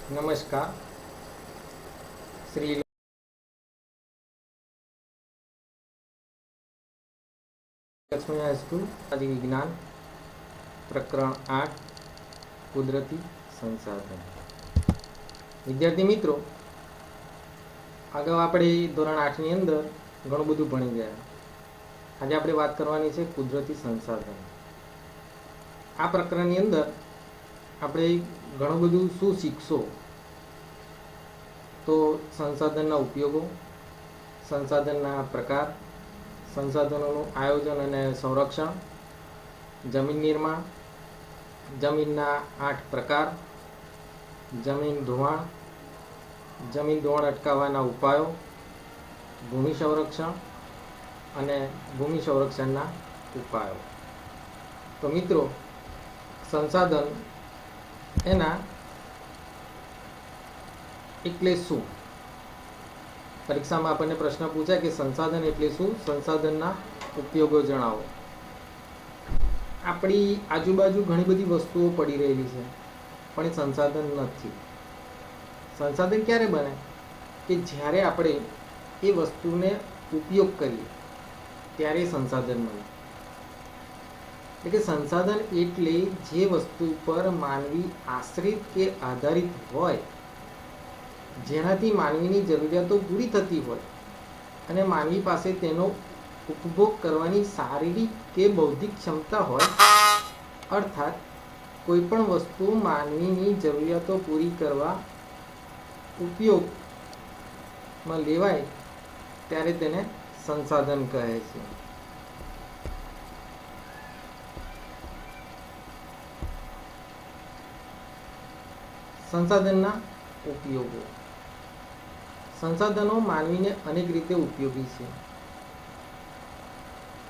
નમસ્કાર. શ્રી લક્ષ્મી હાઈસ્કૂલ આદિ વિજ્ઞાન પ્રકરણ 8 કુદરતી સંસાધન. વિદ્યાર્થી મિત્રો, અગાઉ આપણે ધોરણ 8ની અંદર ઘણું બધું ભણી ગયા. આજે આપણે વાત કરવાની છે કુદરતી સંસાધન. આ પ્રકરણની અંદર આપણે ઘણું બધું શું શીખશો તો સંસાધનના ઉપયોગો, સંસાધનના પ્રકાર, સંસાધનોનું આયોજન અને સંરક્ષણ, જમીન નિર્માણ, જમીનના 8 પ્રકાર, જમીન ધોવાણ, જમીન ધોવાણ અટકાવવાના ઉપાયો, ભૂમિ સંરક્ષણ અને ભૂમિ સંરક્ષણના ઉપાયો. તો મિત્રો, સંસાધન એના એટલે શું? પરીક્ષામાં આપણને પ્રશ્ન પૂછાય કે સંસાધન એટલે શું, સંસાધનના ઉપયોગો જણાવો. આપણી આજુબાજુ ઘણી બધી વસ્તુઓ પડી રહેલી છે, પણ એ સંસાધન નથી. સંસાધન ક્યારે બને? કે જ્યારે આપણે એ વસ્તુને ઉપયોગ કરીએ ત્યારે સંસાધન બને. એટલે કે સંસાધન એટલે જે વસ્તુ પર માનવી આશ્રિત કે આધારિત હોય, જેનાથી માનવીની જરૂરિયાતો પૂરી થતી હોય અને માનવી પાસે તેનો ઉપભોગ કરવાની શારીરિક કે બૌદ્ધિક ક્ષમતા હોય, અર્થાત કોઈ પણ વસ્તુ માનવીની જરૂરિયાતો પૂરી કરવા ઉપયોગમાં લેવાય ત્યારે તેને સંસાધન કહે છે. સંસાધનના ઉપયોગો. સંસાધનો માનવીને અનેક રીતે ઉપયોગી છે.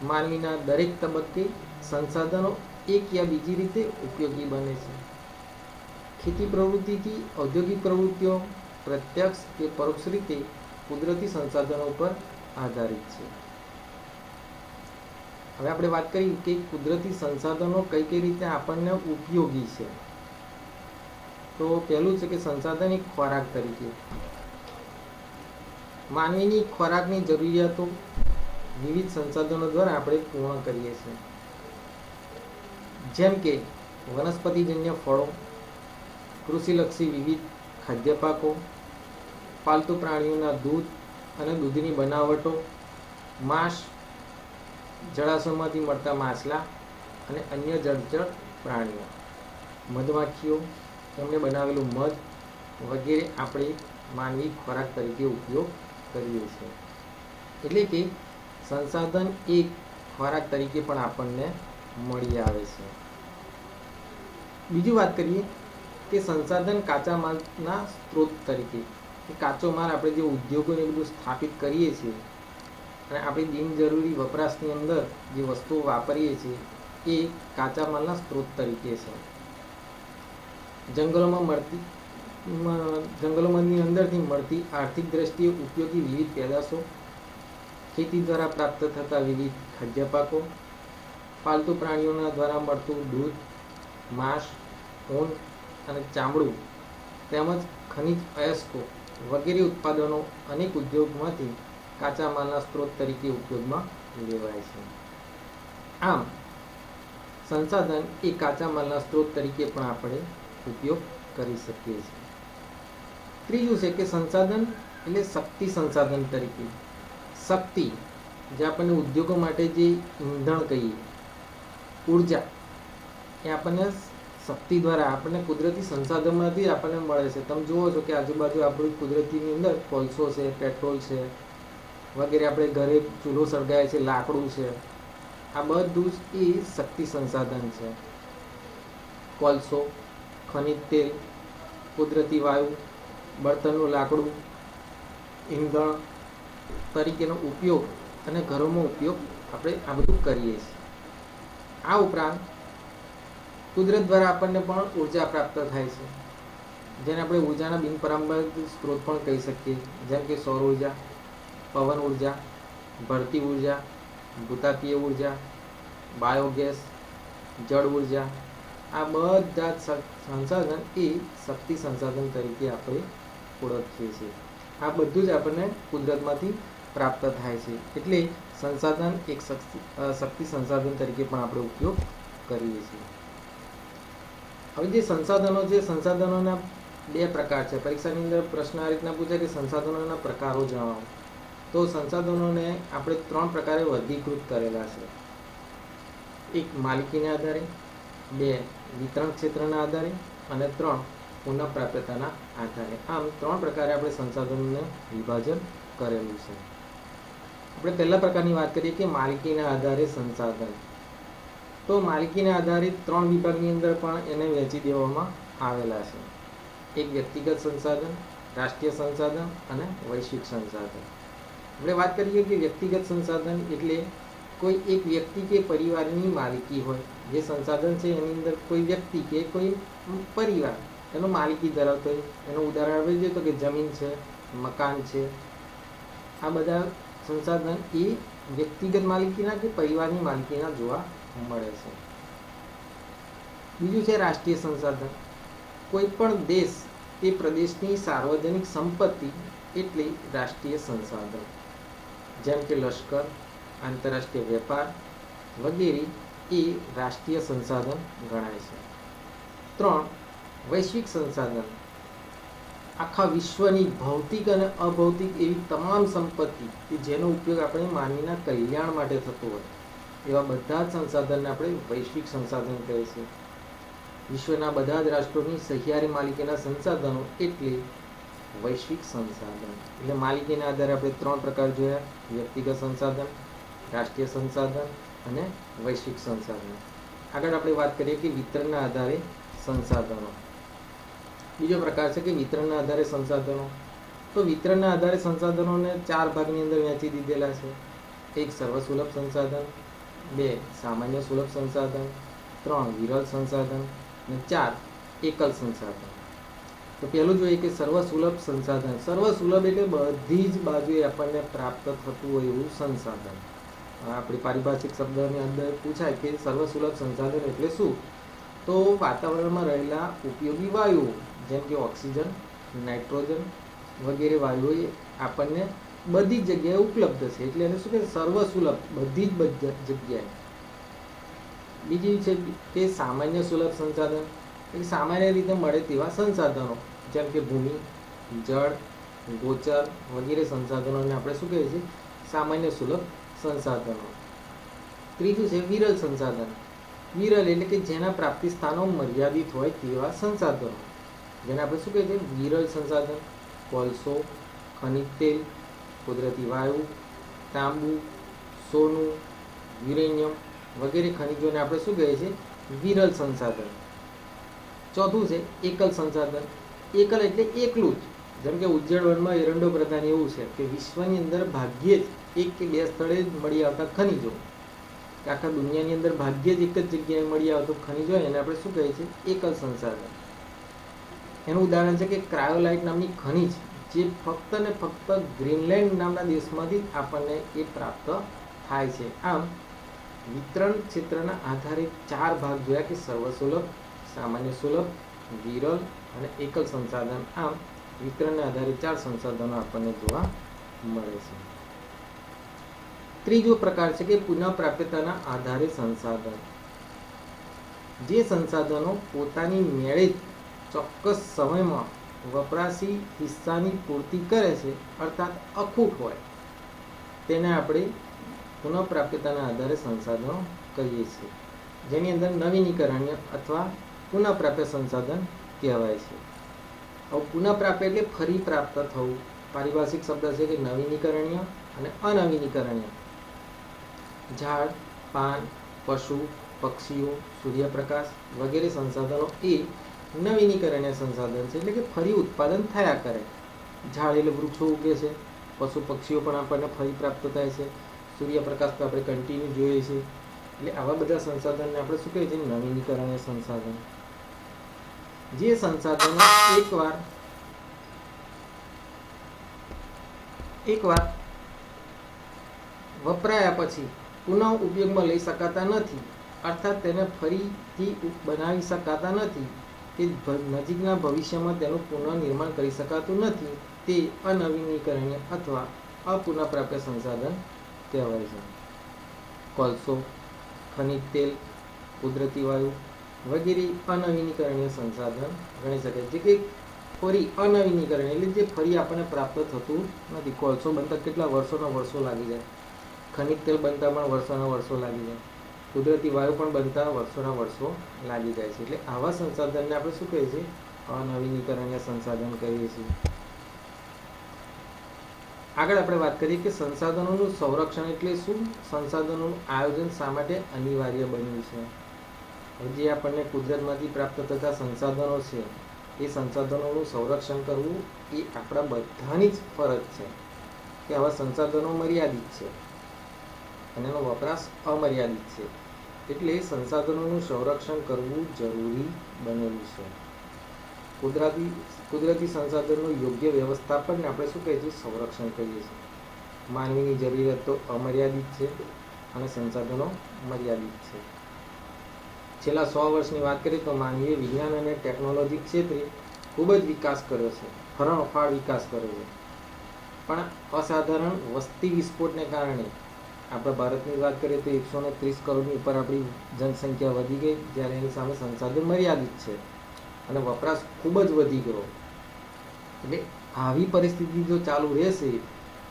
માનવીના દરેક તબક્કે સંસાધનો એક યા બીજી રીતે ઉપયોગી બને છે. ખેતી પ્રવૃત્તિથી ઔદ્યોગિક પ્રવૃત્તિઓ પ્રત્યક્ષ કે પરોક્ષ રીતે કુદરતી સંસાધનો પર આધારિત છે. હવે આપણે વાત કરી કે કુદરતી સંસાધનો કઈ કઈ રીતે આપણને ઉપયોગી છે. તો પહેલું છે કે સંસાધન એક ખોરાક તરીકે. માનવીની ખોરાકની જરૂરિયાતો વિવિધ સંસાધનો દ્વારા આપણે પૂર્ણ કરીએ છીએ. જેમ કે વનસ્પતિજન્ય ફળો, કૃષિલક્ષી વિવિધ ખાદ્ય પાકો, પાલતુ પ્રાણીઓના દૂધ અને દૂધની બનાવટો, માંસ, જળાશયમાંથી મળતા માછલા અને અન્ય જળચર પ્રાણીઓ, મધમાખીઓ, એમણે બનાવેલું મધ વગેરે આપણે માનવી ખોરાક તરીકે ઉપયોગ કરીએ છીએ. એટલે કે સંસાધન એક ખોરાક તરીકે પણ આપણને મળી આવે છે. બીજી વાત કરીએ કે સંસાધન કાચા માલના સ્ત્રોત તરીકે. કાચો માલ આપણે જે ઉદ્યોગોને બધું સ્થાપિત કરીએ છીએ અને આપણી બિનજરૂરી વપરાશની અંદર જે વસ્તુઓ વાપરીએ છીએ એ કાચા માલના સ્ત્રોત તરીકે છે. જંગલોમાંની અંદરથી મળતી આર્થિક દ્રષ્ટિએ ઉપયોગી વિવિધ પેદાશો, ખેતી દ્વારા પ્રાપ્ત થતા વિવિધ ખાદ્ય પાકો, પાલતુ પ્રાણીઓના દ્વારા મળતું દૂધ, માંસ, ઊન અને ચામડું તેમજ ખનિજ અયસ્કો વગેરે ઉત્પાદનો અનેક ઉદ્યોગમાંથી કાચા માલના સ્ત્રોત તરીકે ઉપયોગમાં લેવાય છે. આમ સંસાધન એ કાચા માલના સ્ત્રોત તરીકે પણ આપણે ઉપયોગ કરી શકીએ છીએ. ત્રીજું છે કે સંસાધન એટલે શક્તિ સંસાધન તરીકે. શક્તિ જે આપણને ઉદ્યોગો માટે જે ઈંધણ કહીએ, ઉર્જા, એ આપણને શક્તિ દ્વારા આપણને કુદરતી સંસાધનમાંથી આપણને મળે છે. તમે જુઓ છો કે આજુબાજુ આપણી કુદરતીની અંદર કોલસો છે, પેટ્રોલ છે વગેરે, આપણે ઘરે ચૂલો સળગાવે છે, લાકડું છે, આ બધું જ એ શક્તિ સંસાધન છે. કોલસો, ખનિજ તેલ, કુદરતી વાયુ, બળતણનું લાકડું, ઈંધણ તરીકેનો ઉપયોગ અને ઘરોમાં ઉપયોગ આપણે આ બધું કરીએ છીએ. આ ઉપરાંત કુદરત દ્વારા આપણને પણ ઉર્જા પ્રાપ્ત થાય છે, જેને આપણે ઉર્જાના બિનપરંપરાગત સ્ત્રોત પણ કહી શકીએ. જેમ કે સૌર ઉર્જા, પવન ઉર્જા, ભરતી ઉર્જા, ભૂતાપીય ઉર્જા, બાયોગેસ, જળ ઉર્જા, આ બધા સંસાધન એ શક્તિ સંસાધન તરીકે આપણે ઓળખીએ છીએ. આ બધું જ આપણને કુદરતમાંથી પ્રાપ્ત થાય છે, એટલે સંસાધન એક શક્તિ સંસાધન તરીકે પણ આપણે ઉપયોગ કરીએ છીએ. હવે જે સંસાધનો છે, સંસાધનોના બે પ્રકાર છે. પરીક્ષાની અંદર પ્રશ્ન આ રીતના પૂછે કે સંસાધનોના પ્રકારો જણાવો. તો સંસાધનોને આપણે 3 પ્રકારે વર્ગીકૃત કરેલા છે. 1 માલિકીના આધારે, 2 વિતરણ ક્ષેત્રના આધારે અને 3 પુનઃપ્રાપ્યતાના આધારે. આમ 3 પ્રકારે આપણે સંસાધનોને વિભાજન કરેલું છે. આપણે પહેલા પ્રકારની વાત કરીએ કે માલિકીના આધારે સંસાધન. તો માલિકીના આધારે 3 વિભાગની અંદર પણ એને વહેંચી દેવામાં આવેલા છે. એક વ્યક્તિગત સંસાધન, રાષ્ટ્રીય સંસાધન અને વૈશ્વિક સંસાધન. આપણે વાત કરીએ કે વ્યક્તિગત સંસાધન એટલે કોઈ એક વ્યક્તિ કે પરિવારની માલિકી હોય. જે સંસાધન છે એની અંદર કોઈ વ્યક્તિ કે કોઈ પરિવાર એનો માલિકી ધરાવતો હોય. એનું ઉદાહરણ આપણે જોઈએ તો કે જમીન છે, મકાન છે. આ બધા સંસાધન એ વ્યક્તિગત માલિકીના કે પરિવારની માલિકીના જોવા મળે છે. બીજું છે રાષ્ટ્રીય સંસાધન. કોઈ પણ દેશ કે પ્રદેશની સાર્વજનિક સંપત્તિ એટલે રાષ્ટ્રીય સંસાધન. જેમ કે લશ્કર, આંતરરાષ્ટ્રીય વેપાર વગેરે એ રાષ્ટ્રીય સંસાધન ગણાય છે. 3 વૈશ્વિક સંસાધન. આખા વિશ્વની ભૌતિક અને અભૌતિક એવી તમામ સંપત્તિ કે જેનો ઉપયોગ આપણે માનવીના કલ્યાણ માટે થતો હોય એવા બધા જ સંસાધનને આપણે વૈશ્વિક સંસાધન કહે છે. વિશ્વના બધા જ રાષ્ટ્રોની સહિયારી માલિકીના સંસાધનો એટલે વૈશ્વિક સંસાધન. એટલે માલિકીના આધારે આપણે 3 પ્રકાર જોયા: વ્યક્તિગત સંસાધન, રાષ્ટ્રીય સંસાધન અને વૈશ્વિક સંસાધન. આગળ આપણે વાત કરીએ કે વિતરણના આધારે સંસાધનો. બીજો પ્રકાર છે કે વિતરણના આધારે સંસાધનો. તો વિતરણના આધારે સંસાધનોને 4 ભાગની અંદર વહેંચી દીધેલા છે. 1 સર્વસુલભ સંસાધન, 2 સામાન્ય સુલભ સંસાધન, 3 વિરલ સંસાધન અને 4 એકલ સંસાધન. તો પહેલું જોઈએ કે સર્વસુલભ સંસાધન. સર્વસુલભ એટલે બધી જ બાજુએ આપણને પ્રાપ્ત થતું હોય એવું સંસાધન. આપણી પારિભાષિક શબ્દની અંદર પૂછાય કે સર્વસુલભ સંસાધન એટલે શું? તો વાતાવરણમાં રહેલા ઉપયોગી વાયુઓ જેમ કે ઓક્સિજન, નાઇટ્રોજન વગેરે વાયુઓ એ આપણને બધી જ જગ્યાએ ઉપલબ્ધ છે. એટલે એને શું કહે? સર્વસુલભ, બધી જ જગ્યાએ. બીજી છે કે સામાન્ય સુલભ સંસાધન. એટલે સામાન્ય રીતે મળે તેવા સંસાધનો જેમ કે ભૂમિ, જળ, ગોચર વગેરે સંસાધનોને આપણે શું કહીએ છીએ? સામાન્ય સુલભ સંસાધનો. ત્રીજું છે વિરલ સંસાધન. વિરલ એટલે કે જેના પ્રાપ્તિ સ્થાનો મર્યાદિત હોય તેવા સંસાધનો, જેને આપણે શું કહીએ છીએ? વિરલ સંસાધન. કોલસો, ખનિજ તેલ, કુદરતી વાયુ, તાંબુ, સોનું, યુરેનિયમ વગેરે ખનિજોને આપણે શું કહીએ છીએ? વિરલ સંસાધન. ચોથું છે એકલ સંસાધન. એકલ એટલે એકલું જ. જેમ કે ઉજ્જડ વનમાં એરંડો પ્રધાન એવું છે કે વિશ્વની અંદર ભાગ્યે જ 1 કે 2 સ્થળે જ મળી આવતા ખનિજો, આખા દુનિયાની અંદર ભાગ્યે જ એક જ જગ્યાએ મળી આવતું ખનિજ હોય એને આપણે શું કહીએ છીએ? એકલ સંસાધન. એનું ઉદાહરણ છે કે ક્રાયોલાઇટ નામની ખનિજ જે ફક્ત ને ફક્ત ગ્રીનલેન્ડ નામના દેશમાંથી આપણને એ પ્રાપ્ત થાય છે. આમ વિતરણ ક્ષેત્રના આધારે 4 ભાગ જોયા કે સર્વસુલભ, સામાન્ય સુલભ, વિરલ અને એકલ સંસાધન. આમ વિતરણના આધારે 4 સંસાધનો આપણને જોવા મળે છે. ત્રીજો પ્રકાર છે કે પુનઃપ્રાપ્યતાના આધારે સંસાધન. જે સંસાધનો પોતાની મેળે જ ચોક્કસ સમયમાં વપરાશી હિસ્સાની પૂર્તિ કરે છે, અર્થાત અખૂટ હોય, તેને આપણે પુનઃપ્રાપ્યતાના આધારે સંસાધનો કહીએ છીએ. જેની અંદર નવીનીકરણીય અથવા પુનઃપ્રાપ્ય સંસાધન કહેવાય છે. હવે પુનઃપ્રાપ્ય એટલે ફરી પ્રાપ્ત થવું. પારિભાષિક શબ્દ છે કે નવીનીકરણીય અને અનવીનીકરણીય. ઝાડ, પાન, પશુ, પક્ષીઓ, સૂર્યપ્રકાશ વગેરે સંસાધનો એ નવીનીકરણીય સંસાધન છે, એટલે કે ફરી ઉત્પાદન થયા કરે. ઝાડ એટલે વૃક્ષો ઉગે છે, પશુ પક્ષીઓ પણ આપણને ફરી પ્રાપ્ત થાય છે, સૂર્યપ્રકાશ તો આપણે કન્ટિન્યુ જોઈએ છીએ. એટલે આવા બધા સંસાધનને આપણે શું કહીએ છીએ? નવીનીકરણીય સંસાધન. જે સંસાધનો એકવાર વપરાયા પછી પુનઃ ઉપયોગમાં લઈ શકાતા નથી અર્થાત તેને ફરીથી બનાવી શકાતા નથી કે નજીકના ભવિષ્યમાં તેનું પુનઃનિર્માણ કરી શકાતું નથી, તે અનવીનીકરણીય અથવા અપુનઃપ્રાપ્ય સંસાધન કહેવાય છે. કોલસો, ખનિજ તેલ, કુદરતી વાયુ વગેરે અનવીનીકરણીય સંસાધન ગણી શકાય, જે કે ફરી અનવીનીકરણીય એટલે જે ફરી આપણને પ્રાપ્ત થતું નથી. કોલસો બનતા કેટલા વર્ષોના વર્ષો લાગી જાય, ખનિજ તેલ બનતા પણ વર્ષોના વર્ષો લાગી જાય, કુદરતી વાયુ પણ બનતા વર્ષોના વર્ષો લાગી જાય છે. એટલે આવા સંસાધનને આપણે શું કહીએ છીએ? અનવીનીકરણીય સંસાધન કહીએ છીએ. આગળ આપણે વાત કરીએ કે સંસાધનોનું સંરક્ષણ એટલે શું? સંસાધનોનું આયોજન શા માટે અનિવાર્ય બન્યું છે? જે આપણને કુદરતમાંથી પ્રાપ્ત થતા સંસાધનો છે, એ સંસાધનોનું સંરક્ષણ કરવું એ આપણા બધાની જ ફરજ છે. કે આવા સંસાધનો મર્યાદિત છે અને એનો વપરાશ અમર્યાદિત છે, એટલે સંસાધનોનું સંરક્ષણ કરવું જરૂરી બનેલું છે. કુદરતી સંસાધનનું યોગ્ય વ્યવસ્થાપનને આપણે શું કહીએ છીએ? સંરક્ષણ કહીએ છીએ. માનવીની જરૂરિયાતો અમર્યાદિત છે અને સંસાધનો મર્યાદિત છે. છેલ્લા 100 વર્ષની વાત કરીએ તો માનવીએ વિજ્ઞાન અને ટેકનોલોજી ક્ષેત્રે ખૂબ જ વિકાસ કર્યો છે, હરણફાળ વિકાસ કર્યો છે. પણ અસાધારણ વસ્તી વિસ્ફોટને કારણે આપણા ભારતની વાત કરીએ તો 130 કરોડની ઉપર આપણી જનસંખ્યા વધી ગઈ, જ્યારે એની સામે સંસાધન મર્યાદિત છે અને વપરાશ ખૂબ જ વધી ગયો. એટલે આવી પરિસ્થિતિ જો ચાલુ રહેશે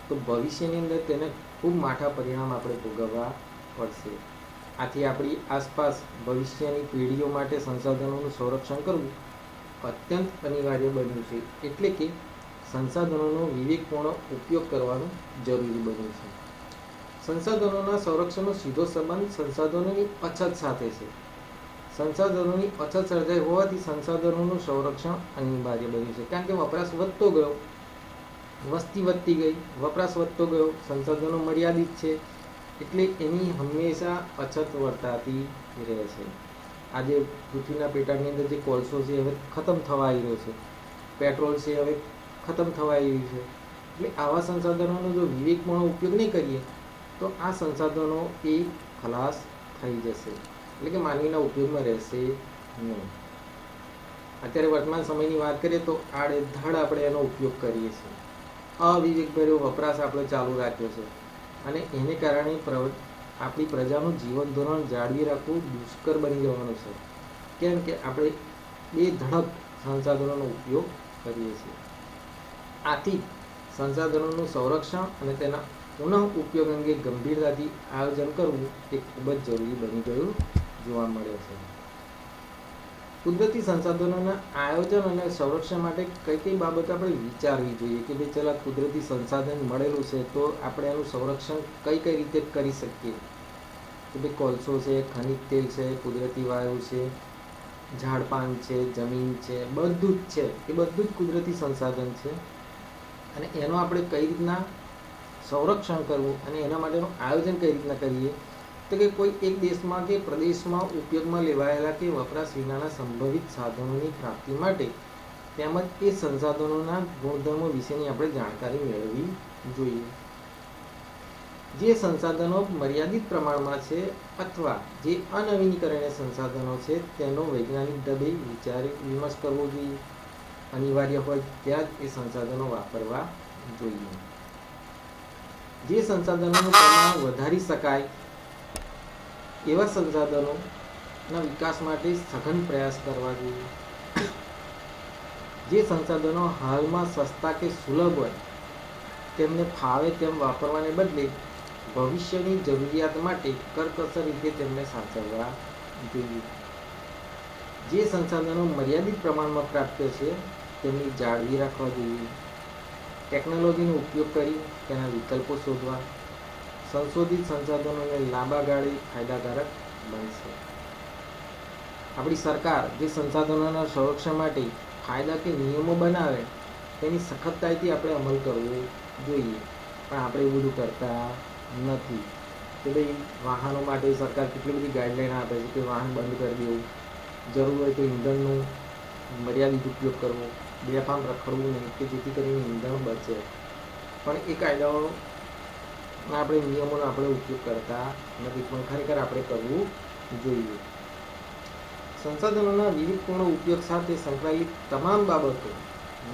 તો ભવિષ્યની અંદર તેને ખૂબ માઠા પરિણામ આપણે ભોગવવા પડશે. આથી આપણી આસપાસ ભવિષ્યની પેઢીઓ માટે સંસાધનોનું સંરક્ષણ કરવું અત્યંત અનિવાર્ય બન્યું છે. એટલે કે સંસાધનોનો વિવેકપૂર્ણ ઉપયોગ કરવાનું જરૂરી બન્યું છે. સંસાધનોના સંરક્ષણનો સીધો સંબંધ સંસાધનોની અછત સાથે છે. સંસાધનોની અછત સર્જાઈ હોવાથી સંસાધનોનું સંરક્ષણ અનિવાર્ય બન્યું છે. કારણ કે વપરાશ વધતો ગયો, વસ્તી વધતી ગઈ, વપરાશ વધતો ગયો, સંસાધનો મર્યાદિત છે, એટલે એની હંમેશા અછત વર્તાતી રહે છે. આજે પૃથ્વીના પેટાળની અંદર જે કોલસો છે હવે ખતમ થવા આવી રહ્યો છે, પેટ્રોલ છે હવે ખતમ થવા આવી રહ્યું છે. એટલે આવા સંસાધનોનો જો વિવેકપૂર્ણ ઉપયોગ નહીં કરીએ તો આ સંસાધનો એ ખલાસ થઈ જશે, એટલે કે માનવીના ઉપયોગમાં રહેશે નહીં. અત્યારે વર્તમાન સમયની વાત કરીએ તો આડેધડ આપણે એનો ઉપયોગ કરીએ છીએ, અવિવેકભર્યો વપરાશ આપણે ચાલુ રાખ્યો છે અને એને કારણે આપણી પ્રજાનું જીવન ધોરણ જાળવી રાખવું દુષ્કર બની જવાનું છે. કેમ કે આપણે બેધડક સંસાધનોનો ઉપયોગ કરીએ છીએ. આથી સંસાધનોનું સંરક્ષણ અને તેના પુનઃ ઉપયોગ અંગે ગંભીરતાથી આયોજન કરવું એ ખૂબ જ જરૂરી બની ગયું જોવા મળે છે. કુદરતી સંસાધનોના આયોજન અને સંરક્ષણ માટે કઈ કઈ બાબતો આપણે વિચારવી જોઈએ કે ભાઈ ચાલો કુદરતી સંસાધન મળેલું છે તો આપણે એનું સંરક્ષણ કઈ કઈ રીતે કરી શકીએ? કે ભાઈ કોલસો છે, ખનિજ તેલ છે, કુદરતી વાયુ છે, ઝાડપાન છે, જમીન છે, બધું જ છે, એ બધું જ કુદરતી સંસાધન છે અને એનો આપણે કઈ રીતના સંરક્ષણ કરવું અને એના માટેનું આયોજન કઈ રીતના કરીએ? તો કે કોઈ એક દેશમાં કે પ્રદેશમાં ઉપયોગમાં લેવાયેલા કે વપરાશ વિનાના સંભવિત સાધનોની પ્રાપ્તિ માટે તેમજ એ સંસાધનોના ગુણધર્મો વિશેની આપણે જાણકારી મેળવવી જોઈએ. જે સંસાધનો મર્યાદિત પ્રમાણમાં છે અથવા જે અનવીનીકરણીય સંસાધનો છે તેનો વૈજ્ઞાનિક ઢબે વિચાર વિમર્શ કરવો જોઈએ. અનિવાર્ય હોય ત્યાં જ એ સંસાધનો વાપરવા જોઈએ. જે સંસાધનોનું પ્રમાણ વધારી શકાય એવા સંસાધનોના વિકાસ માટે સઘન પ્રયાસ કરવા જોઈએ. જે સંસાધનો હાલમાં સસ્તા કે સુલભ હોય તેમને ફાવે તેમ વાપરવાને બદલે ભવિષ્યની જરૂરિયાત માટે કરકસર રીતે તેમને સાચવવા જોઈએ. જે સંસાધનો મર્યાદિત પ્રમાણમાં પ્રાપ્ય છે તેમની જાળવી રાખવા જોઈએ. ટેકનોલોજીનો ઉપયોગ કરી તેના વિકલ્પો શોધવા. સંશોધિત સંસાધનોને લાંબા ગાળે ફાયદાકારક બનશે. આપણી સરકાર જે સંસાધનોના સંરક્ષણ માટે કાયદા કે નિયમો બનાવે તેની સખતતાથી આપણે અમલ કરવો જોઈએ, પણ આપણે એવું બધું કરતા નથી. કે ભાઈ વાહનો માટે સરકાર કેટલી બધી ગાઈડલાઈન આપે છે કે વાહન બંધ કરી દેવું, જરૂર હોય તો ઈંધણનો મર્યાદિત ઉપયોગ કરવો, બેફામ રખડવું નહીં કે જેથી કરીને ઈંધણ બચે, પણ એ કાયદાઓના આપણે નિયમોનો આપણે ઉપયોગ કરતા નથી, પણ ખરેખર આપણે કરવું જોઈએ. સંસાધનોના વિવેકપૂર્ણ ઉપયોગ સાથે સંકળાયેલી તમામ બાબતો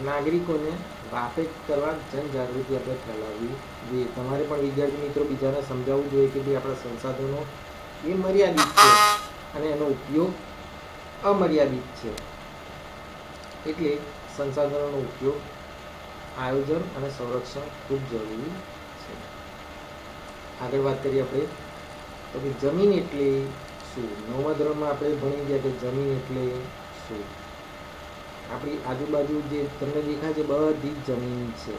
નાગરિકોને વાકેફ કરવા જનજાગૃતિ આપણે ફેલાવવી જોઈએ. તમારે પણ વિદ્યાર્થી મિત્રો બીજાને સમજાવવું જોઈએ કે ભાઈ આપણા સંસાધનો એ મર્યાદિત છે અને એનો ઉપયોગ અમર્યાદિત છે. એટલે સંસાધનોનો ઉપયોગ, આયોજન અને સંરક્ષણ ખૂબ જરૂરી છે. આગળ વાત કરીએ આપણે તો કે જમીન એટલે શું. 9મા ધોરણમાં આપણે ભણી ગયા કે જમીન એટલે શું. આપણી આજુબાજુ જે તમને દેખાય છે બધી જ જમીન છે.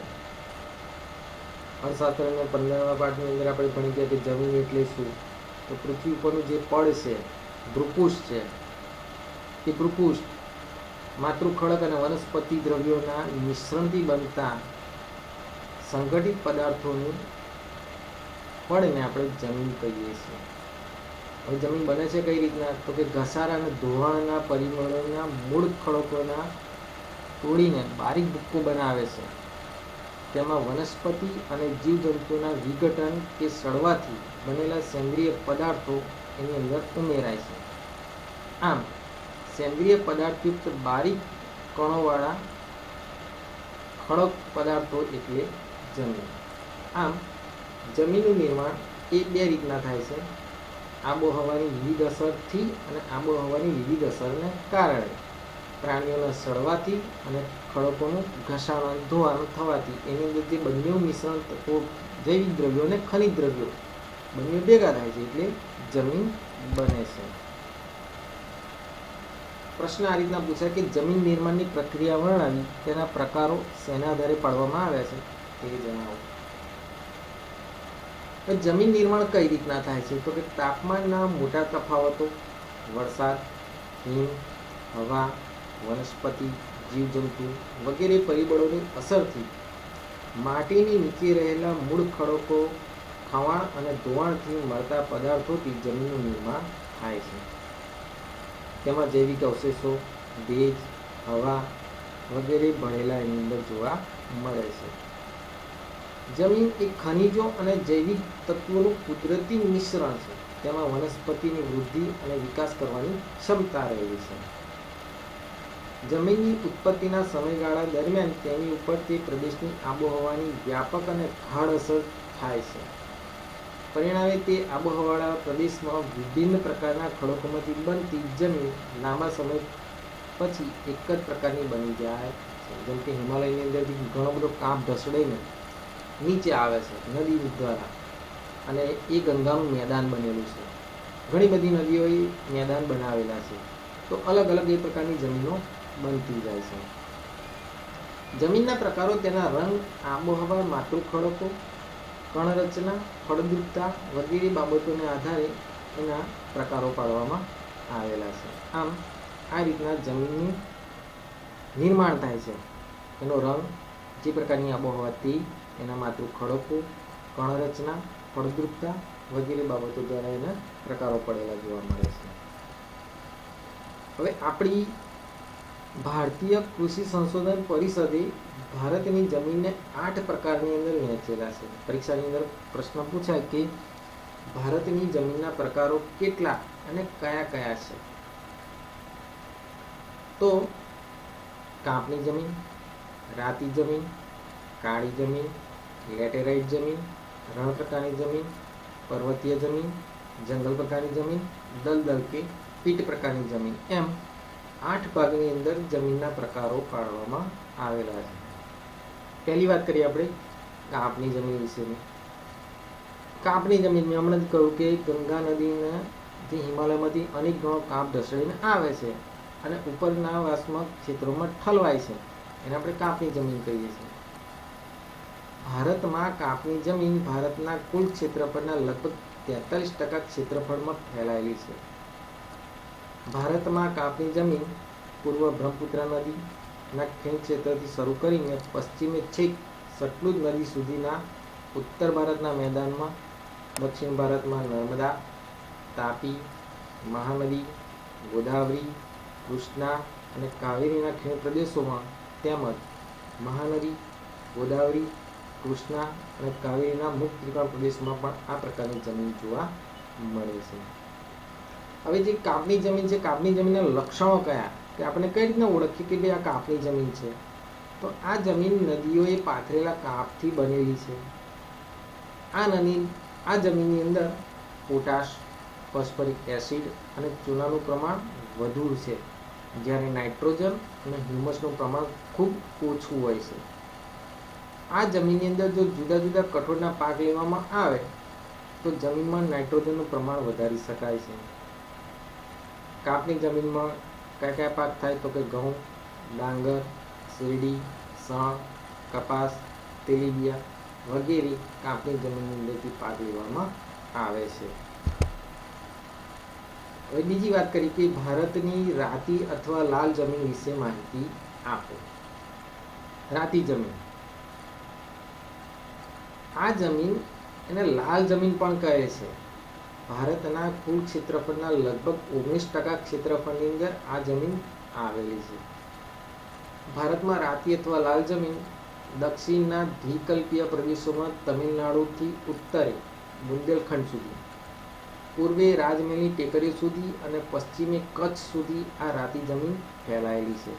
અર્થશાસ્ત્રના 15મા પાઠની અંદર આપણે ભણી ગયા કે જમીન એટલે શું. તો પૃથ્વી ઉપરનું જે પડ છે, ભૂપૃષ્ઠ છે, એ ભૂપૃષ્ઠ માતૃખડક અને વનસ્પતિ દ્રવ્યોના મિશ્રણથી બનતા સંગઠિત પદાર્થોનું પડને આપણે જમીન કહીએ છીએ. હવે જમીન બને છે કઈ રીતના તો કે ઘસારા અને ધોવાણના પરિબળોના મૂળ ખડકોના તોડીને બારીક ભૂક્કો બનાવે છે. તેમાં વનસ્પતિ અને જીવજંતુના વિઘટન કે સડવાથી બનેલા સેન્દ્રિય પદાર્થો એની અંદર ઉમેરાય છે. આમ સેન્દ્રિય પદાર્થયુક્ત બારીક કણોવાળા ખડક પદાર્થો એટલે જમીન. આમ જમીનનું નિર્માણ એ બે રીતના થાય છે. આબોહવાની વિવિધ અસરથી અને આબોહવાની વિવિધ અસરને કારણે. પ્રાણીઓના સડવાથી અને ખડકોનું ઘસાણ ધોવાણ થવાથી એની અંદર જે બંને મિશ્રણ તત્વો, જૈવિક દ્રવ્યો અને ખનિજ દ્રવ્યો બંને ભેગા થાય છે એટલે જમીન બને છે. પ્રશ્ન આ રીતના પૂછાય કે જમીન નિર્માણની પ્રક્રિયા વર્ણવી, તેના પ્રકારો શેના આધારે પાડવામાં આવ્યા છે તે જણાવો. જમીન નિર્માણ કઈ રીતના થાય છે તો કે તાપમાનના મોટા તફાવતો, વરસાદ, હિમ, હવા, વનસ્પતિ, જીવજંતુ વગેરે પરિબળોની અસરથી માટીની નીચે રહેલા મૂળ ખડકો, ખવાણ અને ધોવાણથી મળતા પદાર્થોથી જમીનનું નિર્માણ થાય છે. તેમાં જૈવિક અવશેષો, ભેજ, હવા વગેરે ભળેલા એની અંદર જોવા મળે છે. જમીન એ ખનિજો અને જૈવિક તત્વોનું કુદરતી મિશ્રણ છે. તેમાં વનસ્પતિની વૃદ્ધિ અને વિકાસ કરવાની ક્ષમતા રહેલી છે. જમીનની ઉત્પત્તિના સમયગાળા દરમિયાન તેની ઉપર તે પ્રદેશની આબોહવાની વ્યાપક અને ગાઢ અસર થાય છે. પરિણામે તે આબોહવાળા પ્રદેશમાં વિભિન્ન પ્રકારના ખડકોમાંથી બનતી જમીન લાંબા સમય પછી એક જ પ્રકારની બની જાય છે. જેમ કે હિમાલયની અંદરથી ઘણો બધો કાંપ ઢસડાઈને નીચે આવે છે નદી દ્વારા, અને એ ગંગાનું મેદાન બનેલું છે. ઘણી બધી નદીઓએ મેદાન બનાવેલા છે. તો અલગ અલગ એ પ્રકારની જમીનો બનતી જાય છે. જમીનના પ્રકારો તેના રંગ, આબોહવા, માતૃખડકો, કણરચના, ફળદ્રુપતા વગેરે બાબતોને આધારે એના પ્રકારો પાડવામાં આવેલા છે. આમ આ રીતના જમીનનું નિર્માણ થાય છે. એનો રંગ, જે પ્રકારની આબોહવા તે, એના માતૃખડકો, કણરચના, ફળદ્રુપતા વગેરે બાબતો દ્વારા એના પ્રકારો પડેલા જોવા મળે છે. હવે આપણી ભારતીય કૃષિ સંશોધન પરિષદે ભારતની જમીનને 8 પ્રકારની અંદર વહેંચેલા છે. પરીક્ષાની અંદર પ્રશ્ન પૂછાય કે ભારતની જમીનના પ્રકારો કેટલા અને કયા કયા છે. તો કાંપની જમીન, રાતી જમીન, કાળી જમીન, લેટેરાઇટ જમીન, રણ પ્રકારની જમીન, પર્વતીય જમીન, જંગલ પ્રકારની જમીન, દલદલ કે પીટ પ્રકારની જમીન, એમ 8 ભાગની અંદર જમીનના પ્રકારો પાડવામાં આવેલા છે. પહેલી વાત કરીએ આપણે કાંપની જમીન વિશેની. કાંપની જમીન મેં હમણાં જ કહ્યું કે ગંગા નદીના જે હિમાલયમાંથી અનેક ગણો કાંપ ઢસડીને આવે છે અને ઉપરના વાસમાં ક્ષેત્રોમાં ઠલવાય છે, એને આપણે કાંપની જમીન કહીએ છીએ. ભારતમાં કાંપની જમીન ભારતના કુલ ક્ષેત્રફળના લગભગ 43% ક્ષેત્રફળમાં ફેલાયેલી છે. ભારતમાં કાંપની જમીન પૂર્વ બ્રહ્મપુત્ર નદીના ખીણ ક્ષેત્રથી શરૂ કરીને પશ્ચિમે છેક સતલુજ નદી સુધીના ઉત્તર ભારતના મેદાનમાં, દક્ષિણ ભારતમાં નર્મદા, તાપી, મહાનદી, ગોદાવરી, કૃષ્ણા અને કાવેરીના ખીણ પ્રદેશોમાં તેમજ મહાનદી, ગોદાવરી, કૃષ્ણા અને કાવેરીના મુક્ત ત્રિકોણ પ્રદેશમાં પણ આ પ્રકારની જમીન જોવા મળે છે. હવે જે કાપની જમીન છે, કાપની જમીનના લક્ષણો કયા, કે આપણે કઈ રીતના ઓળખીએ કે ભાઈ આ કાપની જમીન છે? તો આ જમીન નદીઓએ પાથરેલા કાપથી બનેલી છે. આ જમીનની અંદર પોટાશ, ફોસ્ફરિક એસિડ અને ચૂનાનું પ્રમાણ વધુ છે, જ્યારે નાઇટ્રોજન અને હ્યુમસનું પ્રમાણ ખૂબ ઓછું હોય છે. આ જમીનની અંદર જો જુદા જુદા કઠોળના પાક લેવામાં આવે તો જમીનમાં નાઇટ્રોજનનું પ્રમાણ વધારી શકાય છે. કાપની જમીનમાં કયા કયા પાક થાય? તો કે ઘઉં, ડાંગર, શેરડી, શણ, કપાસ, તેલીબિયા વગેરે કાપની જમીનની અંદરથી પાક લેવામાં આવે છે. હવે બીજી વાત કરી કે ભારતની રાતી અથવા લાલ જમીન વિશે માહિતી આપો. રાતી જમીન, આ જમીન એને લાલ જમીન પણ કહે છે. ભારતના કુલ ક્ષેત્રફળના લગભગ 19% ક્ષેત્રફળની અંદર આ જમીન આવેલી છે. ભારતમાં રાતી અથવા લાલ જમીન દક્ષિણના દ્વિકલ્પીય પ્રદેશોમાં તમિલનાડુથી ઉત્તરે બુંદેલખંડ સુધી, પૂર્વે રાજમહેલની ટેકરીઓ સુધી અને પશ્ચિમે કચ્છ સુધી આ રાતી જમીન ફેલાયેલી છે.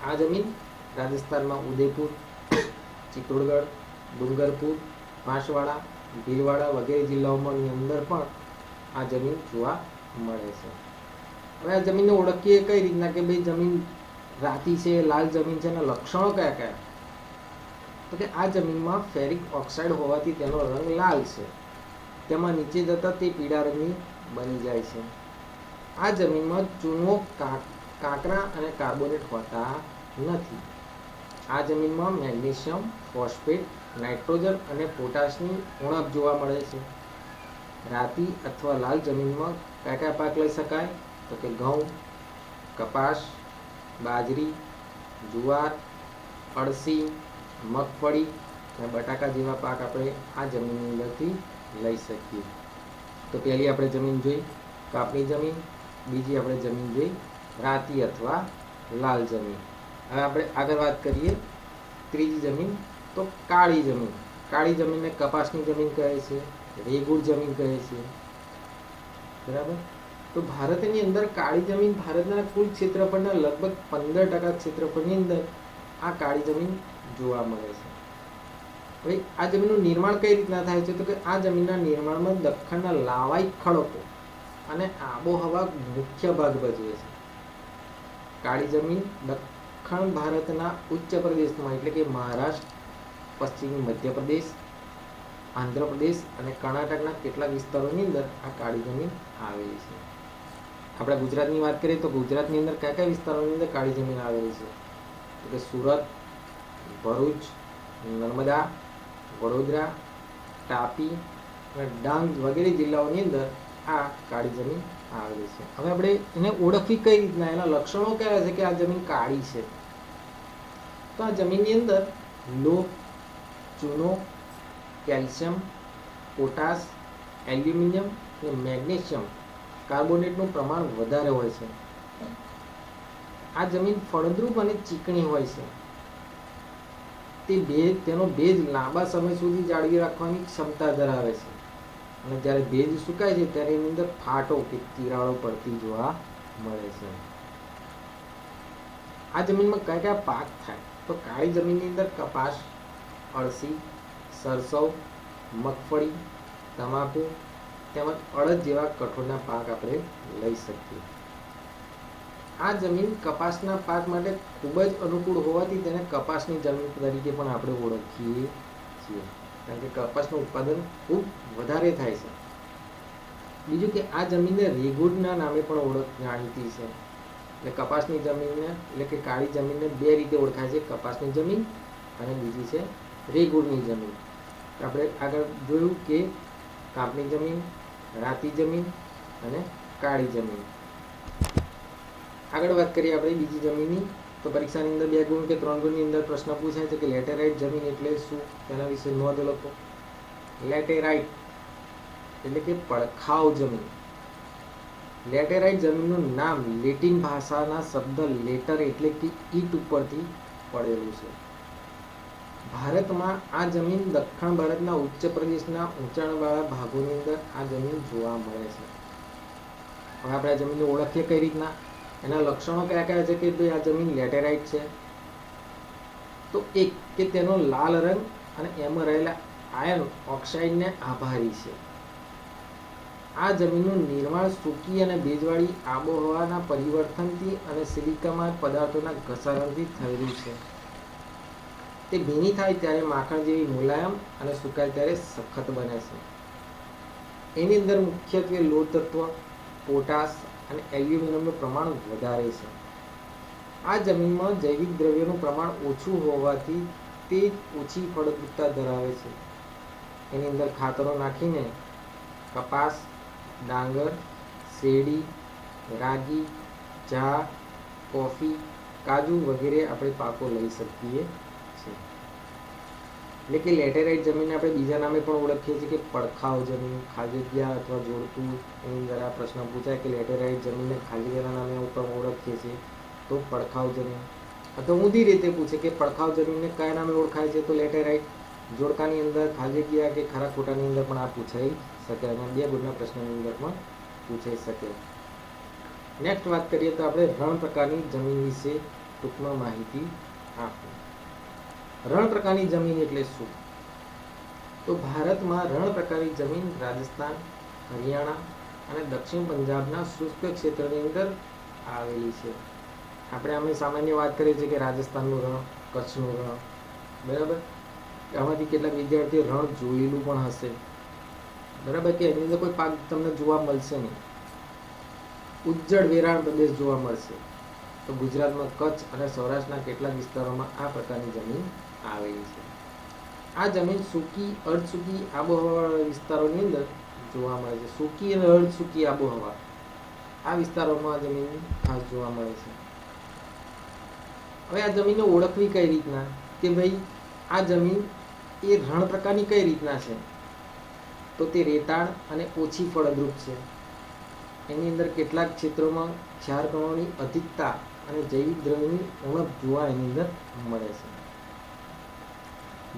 આ જમીન રાજસ્થાનમાં ઉદયપુર, ચિત્તોડગઢ, ડુંગરપુર, બાંસવાડા, ભીલવાડા વગેરે જિલ્લાઓની અંદર પણ આ જમીન જોવા મળે છે. હવે આ જમીનને ઓળખીએ કઈ રીતના કે ભાઈ જમીન રાતી છે, લાલ જમીન છે, એના લક્ષણો કયા કયા? તો કે આ જમીનમાં ફેરિક ઓક્સાઇડ હોવાથી તેનો રંગ લાલ છે, તેમાં નીચે જતા તે પીળા રંગની બની જાય છે. આ જમીનમાં ચૂનો, કાંકરા અને કાર્બોનેટ હોતા નથી. આ જમીનમાં મેગ્નેશિયમ, ફોસ્ફેટ, નાઇટ્રોજન અને પોટાશની ઉણપ જોવા મળે છે. રાતી અથવા લાલ જમીનમાં કયા કયા પાક લઈ શકાય? તો કે ઘઉં, કપાસ, બાજરી, જુવાર, અળસી, મગફળી અને બટાકા જેવા પાક આપણે આ જમીનની અંદરથી લઈ શકીએ. તો પહેલી આપણે જમીન જોઈ કાપની જમીન, બીજી આપણે જમીન જોઈ રાતી અથવા લાલ જમીન. હવે આપણે આગળ વાત કરીએ ત્રીજી જમીન, તો કાળી જમીન. કાળી જમીનને કપાસની જમીન કહે છે, રેગુડ જમીન કહે છે. બરાબર. તો ભારતની અંદર કાળી જમીન ભારતના કુલ ક્ષેત્રફળના લગભગ 15% ક્ષેત્રફળની અંદર આ કાળી જમીન જોવા મળે છે. હવે આ જમીનનું નિર્માણ કઈ રીતના થાય છે? તો કે આ જમીનના નિર્માણમાં દખ્ખણના લાવાઈ ખડકો અને આબોહવા મુખ્ય ભાગ ભજવે છે. કાળી જમીન દખ્ખણ ભારતના ઉચ્ચ પ્રદેશમાં એટલે કે મહારાષ્ટ્ર, પશ્ચિમી મધ્યપ્રદેશ, આંધ્રપ્રદેશ અને કર્ણાટકના કેટલાક વિસ્તારોની અંદર આ કાળી જમીન આવેલી છે. આપણે ગુજરાતની વાત કરીએ તો ગુજરાતની અંદર કયા કયા વિસ્તારોની અંદર કાળી જમીન આવેલી છે? તો કે સુરત, ભરૂચ, નર્મદા, વડોદરા, તાપી અને ડાંગ વગેરે જિલ્લાઓની અંદર આ કાળી જમીન આવેલી છે. હવે આપણે એને ઓળખવી કઈ રીતના, એના લક્ષણો કયા છે કે આ જમીન કાળી છે? તો આ જમીનની અંદર લોહ, ચૂનો, કેલ્શિયમ, પોટાશ, એલ્યુમિનિયમ અને મેગ્નેશિયમ કાર્બોનેટનું પ્રમાણ વધારે હોય છે. આ જમીન ફળદ્રુપ અને ચીકણી હોય છે. તેનો ભેજ લાંબા સમય સુધી જાળવી રાખવાની ક્ષમતા ધરાવે છે અને જ્યારે ભેજ સુકાય છે ત્યારે એની અંદર ફાટો કે તિરાડો પડતી જોવા મળે છે. આ જમીનમાં કયા કયા પાક થાય? તો કાળી જમીનની અંદર કપાસ, અળસી, સરસવ, મગફળી, તમાકુ તેમજ અડદ જેવા કઠોળના પાક આપણે લઈ શકીએ. આ જમીન કપાસના પાક માટે ખૂબ જ અનુકૂળ હોવાથી તેને કપાસની જમીન તરીકે પણ આપણે ઓળખીએ છીએ, કારણ કે કપાસનું ઉત્પાદન ખૂબ વધારે થાય છે. બીજું કે આ જમીનને રેગુડના નામે પણ ઓળખ જાણીતી છે. એટલે કપાસની જમીનને એટલે કે કાળી જમીનને બે રીતે ઓળખાય છે, કપાસની જમીન અને બીજી છે રેગુડની જમીન. આપણે આગળ જોયું કે કાપની જમીન, રાતી જમીન અને કાળી જમીન. આગળ વાત કરીએ આપણે બીજી જમીનની, તો પરીક્ષાની અંદર 2 ગુણ કે 3 ગુણની અંદર પ્રશ્ન પૂછાય છે કે લેટેરાઇટ જમીન એટલે શું, તેના વિશે નોંધ લખો. લેટેરાઇટ એટલે કે પડખાવ જમીન. લેટેરાઇટ જમીનનું નામ લેટિન ભાષાના શબ્દ લેટર એટલે કે ઈટ ઉપરથી પડેલું છે. ભારતમાં આ જમીન દક્ષિણ ભારતના ઉચ્ચ પ્રદેશના ઊંચાણવાળા ભાગોની અંદર આ જમીન જોવા મળે છે. હવે આપણે આ જમીનને ઓળખીએ કઈ રીતના, એના લક્ષણો કયા કયા છે કે ભાઈ આ જમીન લેટેરાઇટ છે? તો એક કે તેનો લાલ રંગ અને એમાં રહેલા આયર્ન ઓક્સાઇડને આભારી છે. આ જમીનનું નિર્માણ સૂકી અને ભેજવાળી આબોહવાના પરિવર્તનથી અને સિલિકામાં પદાર્થોના ઘસારણથી થયેલું છે. તે ભીની થાય ત્યારે માખણ જેવી મુલાયમ અને સુકાય ત્યારે સખત બને છે. એની અંદર મુખ્યત્વે લોહ તત્વ, પોટાશ અને એલ્યુમિનિયમનું પ્રમાણ વધારે છે. આ જમીનમાં જૈવિક દ્રવ્યોનું પ્રમાણ ઓછું હોવાથી તે ઓછી ફળદ્રુપતા ધરાવે છે. એની અંદર ખાતરો નાખીને કપાસ, ડાંગર, શેરડી, રાગી, ચા, કોફી, કાજુ વગેરે આપણે પાકો લઈ શકીએ છીએ. એટલે કે લેટેરાઇટ જમીનને આપણે બીજા નામે પણ ઓળખીએ છીએ કે પડખાવ જમીન, ખાજગિયા અથવા જોડતું. એની અંદર આ પ્રશ્ન પૂછાય કે લેટેરાઇટ જમીનને ખાજગિયાના નામે પણ ઓળખીએ છીએ, તો પડખાવ જમીન. અથવા ઊંધી રીતે પૂછે કે પડખાવ જમીનને કયા નામે ઓળખાય છે, તો લેટેરાઇટ. જોડકાની અંદર ખાજગિયા કે ખરા ખોટાની અંદર પણ આ પૂછાઈ શકે અને 2 ગુણના પ્રશ્નની અંદર પણ પૂછાઈ શકે. નેક્સ્ટ વાત કરીએ તો આપણે રણ પ્રકારની જમીન વિશે ટૂંકમાં માહિતી આપો. રણ પ્રકારની જમીન એટલે શું? તો ભારતમાં રણ પ્રકારની જમીન રાજસ્થાન, હરિયાણા અને દક્ષિણ પંજાબના શુષ્ક ક્ષેત્રની અંદર આવેલી છે. આપણે અમે સામાન્ય વાત કરીએ છીએ કે રાજસ્થાનનું રણ, કચ્છનું રણ, બરાબર. આમાંથી કેટલાક વિદ્યાર્થીઓ રણ જોયેલું પણ હશે, બરાબર, કે એની અંદર કોઈ પાક તમને જોવા મળશે નહીં. ઉજ્જડ વેરાણ પ્રદેશ જોવા મળશે. તો ગુજરાતમાં કચ્છ અને સૌરાષ્ટ્રના કેટલાક વિસ્તારોમાં આ પ્રકારની જમીન આવેલી છે. આ જમીન સૂકી, અર્ધસૂકી આબોહવાવાળા વિસ્તારોની અંદર જોવા મળે છે. સૂકી અને અર્ધસૂકી આબોહવા આ વિસ્તારોમાં આ જમીન ખાસ જોવા મળે છે. હવે આ જમીનને ઓળખવી કઈ રીતના, કે ભાઈ આ જમીન એ રણ પ્રકારની કઈ રીતના છે? તો તે રેતાળ અને ઓછી ફળદ્રુપ છે. એની અંદર કેટલાક ક્ષેત્રોમાં ક્ષાર કણોની અધિકતા અને જૈવિક દ્રવ્યની ઉણપ જોવા એની અંદર મળે છે.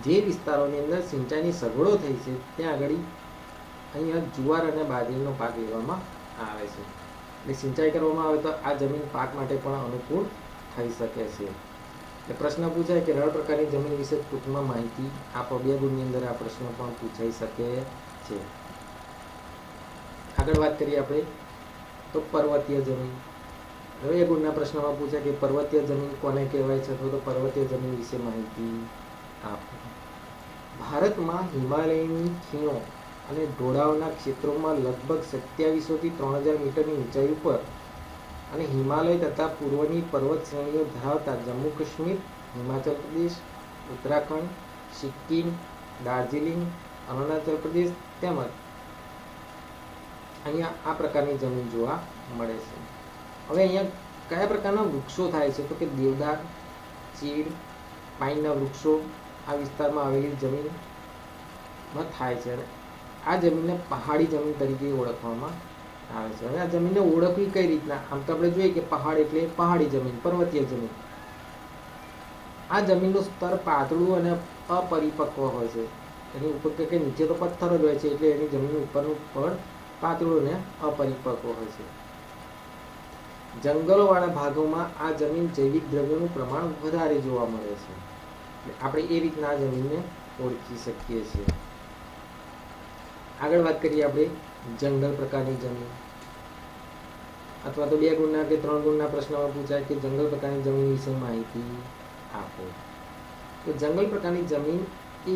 જે વિસ્તારોની અંદર સિંચાઈની સગવડો થઈ છે ત્યાં આગળ અહીંયા જુવાર અને બાજરીનો પાક લેવામાં આવે છે. એટલે સિંચાઈ કરવામાં આવે તો આ જમીન પાક માટે પણ અનુકૂળ થઈ શકે છે. એટલે પ્રશ્ન પૂછાય કે રણ પ્રકારની જમીન વિશે ટૂંકમાં માહિતી આપો. 2 ગુણની અંદર આ પ્રશ્ન પણ પૂછાઈ શકે છે. આગળ વાત કરીએ આપણે તો પર્વતીય જમીન. હવે 2 ગુણના પ્રશ્નમાં પૂછાય કે પર્વતીય જમીન કોને કહેવાય છે, તો પર્વતીય જમીન વિશે માહિતી આપો. ભારતમાં હિમાલયની ખીણો અને ઢોળાવના ક્ષેત્રોમાં લગભગ 2700 થી 3000 મીટરની ઊંચાઈ ઉપર અને હિમાલય તથા પૂર્વની પર્વત શ્રેણીઓ ધરાવતા જમ્મુ કાશ્મીર, હિમાચલ પ્રદેશ, ઉત્તરાખંડ, સિક્કિમ, દાર્જિલિંગ, અરુણાચલ પ્રદેશ તેમજ અહીંયા આ પ્રકારની જમીન જોવા મળે છે. હવે અહીંયા કયા પ્રકારના વૃક્ષો થાય છે, તો કે દેવદાર, ચીડ, પાઇનના વૃક્ષો આ વિસ્તારમાં આવેલી જમીનમાં થાય છે. આ જમીનને પહાડી જમીન તરીકે ઓળખવામાં આવે છે. હવે આ જમીનને ઓળખવી કઈ રીતના? આમ તો આપણે જોઈએ કે પહાડ એટલે પહાડી જમીન, પર્વતીય જમીન. આ જમીનનું સ્તર પાતળું અને અપરિપક્વ હોય છે. એની ઉપર કે નીચે તો પથ્થર જ હોય છે, એટલે એની જમીન ઉપરનું પણ પાતળું અને અપરિપક્વ હોય છે. જંગલોવાળા ભાગોમાં આ જમીન જૈવિક દ્રવ્યોનું પ્રમાણ વધારે જોવા મળે છે. આપણે એ રીતના આ જમીનને ઓળખી શકીએ છીએ. આગળ વાત કરીએ આપણે જંગલ પ્રકારની જમીન, અથવા તો 2 ગુણના કે 3 ગુણના પ્રશ્નમાં પૂછાય કે જંગલ પ્રકારની જમીન વિશે માહિતી આપો. તો જંગલ પ્રકારની જમીન એ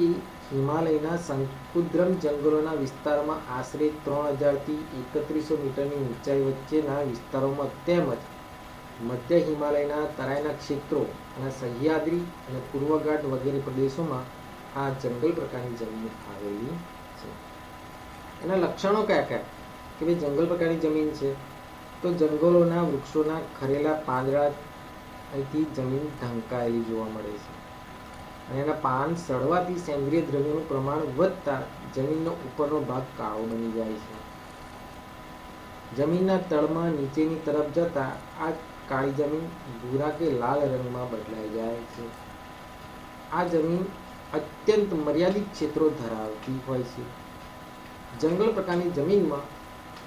હિમાલયના સંકુદ્રમ જંગલોના વિસ્તારમાં આશરે 3000 થી 3100 મીટરની ઊંચાઈ વચ્ચેના વિસ્તારોમાં તેમજ મધ્ય હિમાલયના તરાઈના ક્ષેત્રો અને સહ્યાદ્રી અને પૂર્વઘાટ વગેરે પ્રદેશોમાં આ જંગલ પ્રકારની જમીન આવેલી છે. એના લક્ષણો કયા કયા? કે ભાઈ જંગલ પ્રકારની જમીન છે તો જંગલોના વૃક્ષોના ખરેલા પાંદડાથી જમીન ઢંકાયેલી જોવા મળે છે અને એના પાન સડવાથી સેન્દ્રિય દ્રવ્યોનું પ્રમાણ વધતા જમીનનો ઉપરનો ભાગ કાળો બની જાય છે. જમીનના તળમાં નીચેની તરફ જતા આ કાળી જમીન ભૂરા કે લાલ રંગમાં બદલાઈ જાય છે. આ જમીન અત્યંત મર્યાદિત ક્ષેત્રો ધરાવતી હોય છે. જંગલ પ્રકારની જમીનમાં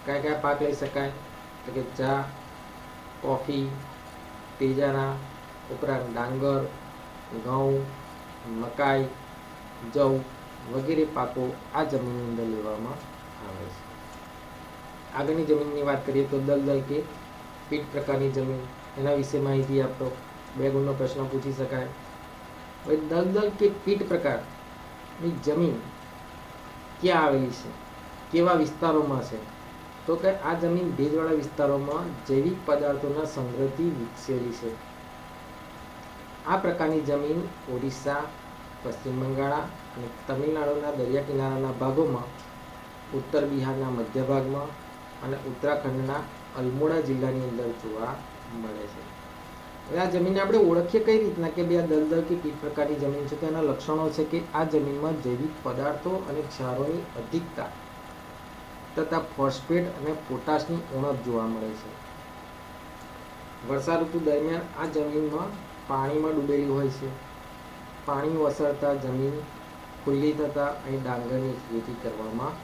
કયા કયા પાક લઈ શકાય? એટલે કે ચા, કોફી, તેજાના ઉપરાંત ડાંગર, ઘઉં, મકાઈ, જવ વગેરે પાકો આ જમીનની અંદર લેવામાં આવે છે. આગળની જમીનની વાત કરીએ તો દલદલ કે પીટ પ્રકારની જમીન, એના વિશે માહિતી આપતો 2 ગુણનો પ્રશ્ન પૂછી શકાય. હવે દલદલ કે પીટ પ્રકારની જમીન ક્યાં આવેલી છે, કેવા વિસ્તારોમાં છે? તો કે આ જમીન ભેજવાળા વિસ્તારોમાં જૈવિક પદાર્થોના સંગ્રહથી વિકસેલી છે. આ પ્રકારની જમીન ઓડિશા, પશ્ચિમ બંગાળ અને તમિલનાડુના દરિયા કિનારાના ભાગોમાં, ઉત્તર બિહારના મધ્ય ભાગમાં અને ઉત્તરાખંડના અલ્મોડા જિલ્લાની અંદર જોવા મળે છે. હવે આ જમીનને આપણે ઓળખીએ કઈ રીતના કે બે દલદલ કે પીટ પ્રકારની જમીન છે. તો એના લક્ષણો છે કે આ જમીનમાં જૈવિક પદાર્થો અને ક્ષારોની અધિકતા તથા ફોસ્ફેટ અને પોટાશની ઉણપ જોવા મળે છે. વર્ષા ઋતુ દરમિયાન આ જમીનમાં પાણીમાં ડૂબેલી હોય છે. પાણી ઓસરતા જમીન ખુલ્લી થતાં અહીં ડાંગરની ખેતી કરવામાં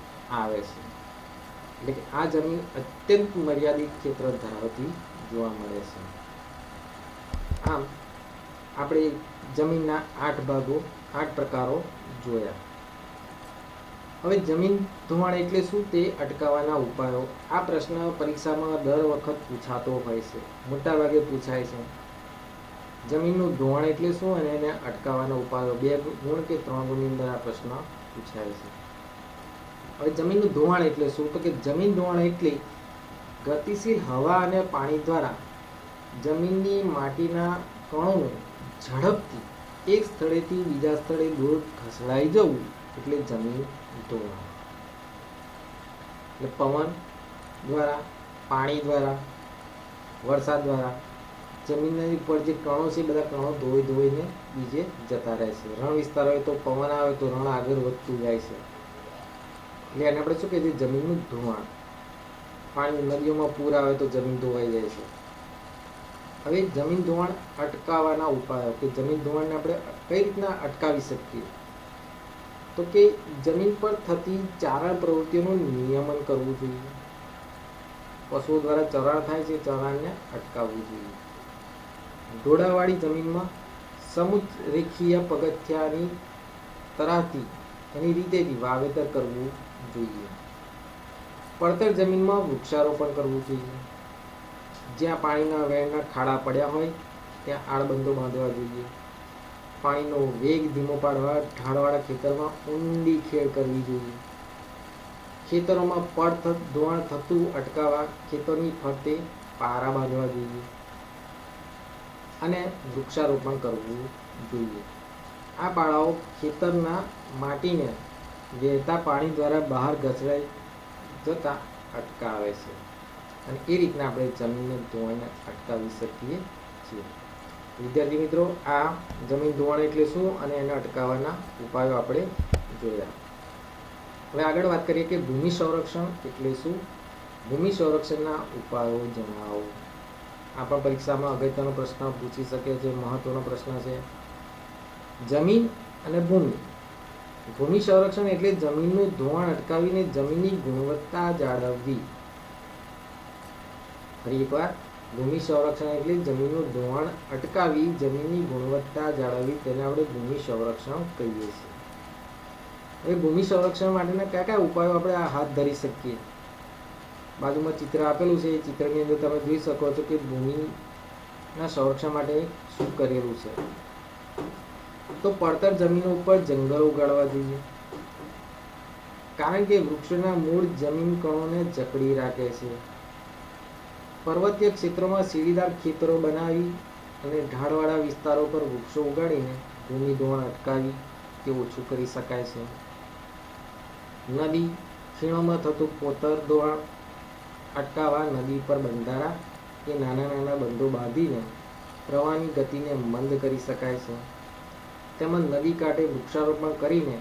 આવે છે. એટલે કે આ જમીન અત્યંત મર્યાદિત ક્ષેત્ર ધરાવતી જોવા મળે છે. આમ આપણે જમીનના 8 પ્રકારો જોયા. હવે જમીન ધોવાણ એટલે શું તે અટકાવવાના ઉપાયો. આ પ્રશ્ન પરીક્ષામાં દર વખત પૂછાતો હોય છે, મોટા ભાગે પૂછાય છે. જમીનનું ધોવાણ એટલે શું અને એને અટકાવવાના ઉપાયો. 2 ગુણ કે 3 ગુણની અંદર આ પ્રશ્ન પૂછાય છે. હવે જમીનનું ધોવાણ એટલે શું? તો કે જમીન ધોવાણ એટલે ગતિશીલ હવા અને પાણી દ્વારા જમીનની માટીના કણોનું ઝડપથી એક સ્થળેથી બીજા સ્થળે દૂર ખસેડાઈ જવું એટલે જમીન ધોવાણ. એટલે પવન દ્વારા, પાણી દ્વારા, વરસાદ દ્વારા જમીનની ઉપર જે કણો છે બધા કણો ધોઈને બીજે જતા રહે છે. રણ વિસ્તાર હોય તો પવન આવે તો રણ આગળ વધતું જાય છે. એટલે એને આપણે શું કહીએ છીએ? જમીનનું ધોવાણ. પાણી નદીઓમાં પૂર આવે તો જમીન ધોવાઈ જાય છે. હવે જમીન ધોવાણ અટકાવવાના ઉપાયો કે જમીન ધોવાણને આપણે કઈ રીતના અટકાવી શકીએ? તો કે જમીન પર થતી ચારણ પ્રવૃત્તિઓનું નિયમન કરવું જોઈએ. પશુઓ દ્વારા ચરાણ થાય છે, ચરાણને અટકાવવું જોઈએ. ઢોળાવાળી જમીનમાં સમુદ્રેખીય પગથિયાની તરાહથી એની રીતેથી વાવેતર કરવું જોઈએ. પડતર જમીનમાં વૃક્ષારોપણ કરવું જોઈએ. જ્યાં પાણીના વહેણના ખાડા પડ્યા હોય ત્યાં આળબંધો બાંધવા જોઈએ. પાણીનો વેગ ધીમો પાડવા ઢાળવાળા ખેતરમાં ઊંડી ખેડ કરવી જોઈએ. ખેતરોમાં ધોવાણ થતું અટકાવવા ખેતરની ફરતે પારા બાંધવા જોઈએ અને વૃક્ષારોપણ કરવું જોઈએ. આ પાળાઓ ખેતરના માટીને વહેતા પાણી દ્વારા બહાર ઘસડાઈ જતા અટકાવે છે અને એ રીતના આપણે જમીનને ધોવાણને અટકાવી શકીએ છીએ. વિદ્યાર્થી મિત્રો, આ જમીન ધોવાણ એટલે શું અને એને અટકાવવાના ઉપાયો આપણે જોયા. હવે આગળ વાત કરીએ કે ભૂમિ સંરક્ષણ એટલે શું? ભૂમિ સંરક્ષણના ઉપાયો જણાવો. આ પણ પરીક્ષામાં અગત્યનો પ્રશ્ન પૂછી શકે છે, મહત્વનો પ્રશ્ન છે. જમીન અને ભૂમિ. ભૂમિ સંરક્ષણ એટલે જમીનનું ધોવાણ અટકાવીને જમીનની ગુણવત્તા જાળવવી. ફરી એકવાર, ભૂમિ સંરક્ષણ એટલે જમીનનું ધોવાણ અટકાવી જમીનની ગુણવત્તા જાળવવી, તેને આપણે ભૂમિ સંરક્ષણ કહીએ છીએ. હવે ભૂમિ સંરક્ષણ માટેના કયા કયા ઉપાયો આપણે હાથ ધરી શકીએ? બાજુમાં ચિત્ર આપેલું છે. એ ચિત્રની અંદર તમે જોઈ શકો છો કે ભૂમિના સંરક્ષણ માટે શું કરેલું છે. તો પડતર જમીનો ઉપર જંગલો ઉગાડવા જોઈએ, કારણ કે વૃક્ષોના મૂળ જમીન કણોને જકડી રાખે છે. પર્વતીય ક્ષેત્રોમાં સીડીદાર ખેતરો બનાવી અને ઢાળવાળા વિસ્તારો પર વૃક્ષો ઉગાડીને ભૂમિ ધોવાણ અટકાવી તે ઓછું કરી શકાય છે. નદી ખીણોમાં થતું કોતર ધોવાણ અટકાવવા નદી પર બંધારા કે નાના નાના બંધો બાંધીને પ્રવાહની ગતિને મંદ કરી શકાય છે. તેમજ નદી કાંઠે વૃક્ષારોપણ કરીને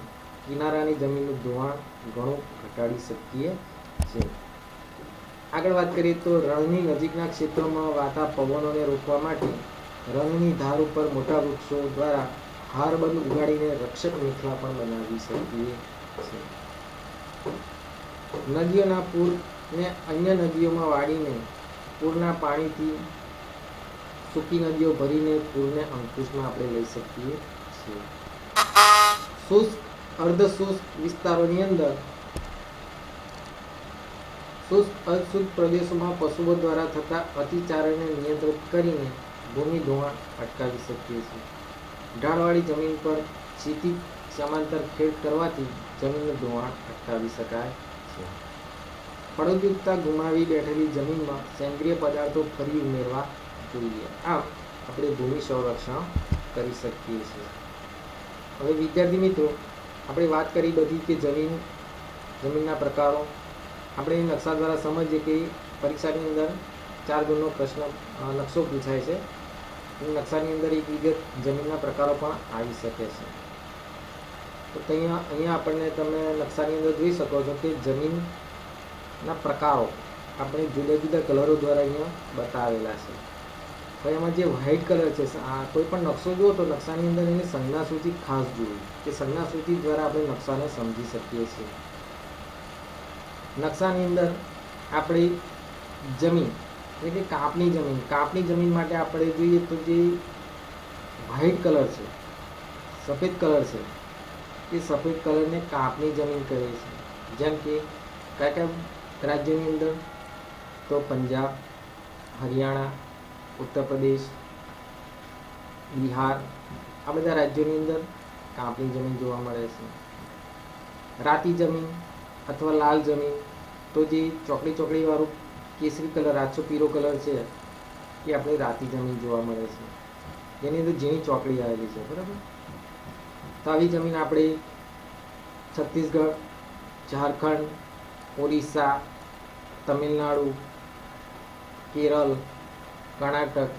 કિનારાની જમીનનું ધોવાણ ઘણું ઘટાડી શકીએ છીએ. આગળ વાત કરીએ તો રણની નજીકના ક્ષેત્રોમાં વાતા પવનોને રોકવા માટે રણની ધાર ઉપર મોટા વૃક્ષો દ્વારા હારબંધ ઉગાડીને રક્ષક મેખલા પણ બનાવી શકીએ છીએ. નદીઓના પૂરને અન્ય નદીઓમાં વાળીને પૂરના પાણીથી સૂકી નદીઓ ભરીને પૂરને અંકુશમાં આપણે લઈ શકીએ છીએ. શુષ્ક અર્ધશુષ્ક વિસ્તારોની અંદર શુષ્ક અશુષ્ક પ્રદેશોમાં પશુઓ દ્વારા થતા અતિચારણને નિયંત્રિત કરીને ભૂમિ ધોવાણ અટકાવી શકીએ છીએ. ઢાળવાળી જમીન પર ક્ષિતિજ સમાંતર ખેડ કરવાથી જમીનનું ધોવાણ અટકાવી શકાય છે. ફળદ્રુપતા ગુમાવી બેઠેલી જમીનમાં સેન્દ્રિય પદાર્થો ફરી ઉમેરવા જોઈએ. આમ આપણે ભૂમિ સંરક્ષણ કરી શકીએ છીએ. હવે વિદ્યાર્થી મિત્રો, આપણે વાત કરી બધી કે જમીનના પ્રકારો. આપણે નકશા દ્વારા સમજીએ કે પરીક્ષાની અંદર 4 ગુણનો પ્રશ્ન નકશો પૂછાય છે. નકશાની અંદર એક વિગત જમીનના પ્રકારો પણ આવી શકે છે. તો અહીંયા આપણને તમે નકશાની અંદર જોઈ શકો છો કે જમીનના પ્રકારો આપણે જુદા જુદા કલરો દ્વારા અહીંયા બતાવેલા છે. હવે એમાં જે વ્હાઇટ કલર છે, કોઈ પણ નકશો જુઓ તો નકશાની અંદર એની સંજ્ઞા સૂચિ ખાસ જોવી કે સંજ્ઞા સૂચિ દ્વારા આપણે નકશાને સમજી શકીએ છીએ. નકશાની અંદર આપણી જમીન એટલે કે કાપની જમીન માટે આપણે જોઈએ તો જે વ્હાઇટ કલર છે, સફેદ કલર છે, એ સફેદ કલરને કાપની જમીન કહે છે. જેમ કે કયા રાજ્યની અંદર તો પંજાબ, હરિયાણા, ઉત્તર પ્રદેશ, બિહાર, આ બધા રાજ્યોની અંદર કાપની જમીન જોવા મળે છે. રાતી જમીન અથવા લાલ જમીન તો જે ચોકડી વાળું કેસરી કલર, આછો પીળો કલર છે, એ આપણે રાતી જમીન જોવા મળે છે. જેની અંદર ઝીણી ચોકડી આવેલી છે, બરાબર. તો આવી જમીન આપણે છત્તીસગઢ, ઝારખંડ, ઓડિશા, તમિલનાડુ, કેરળ, કર્ણાટક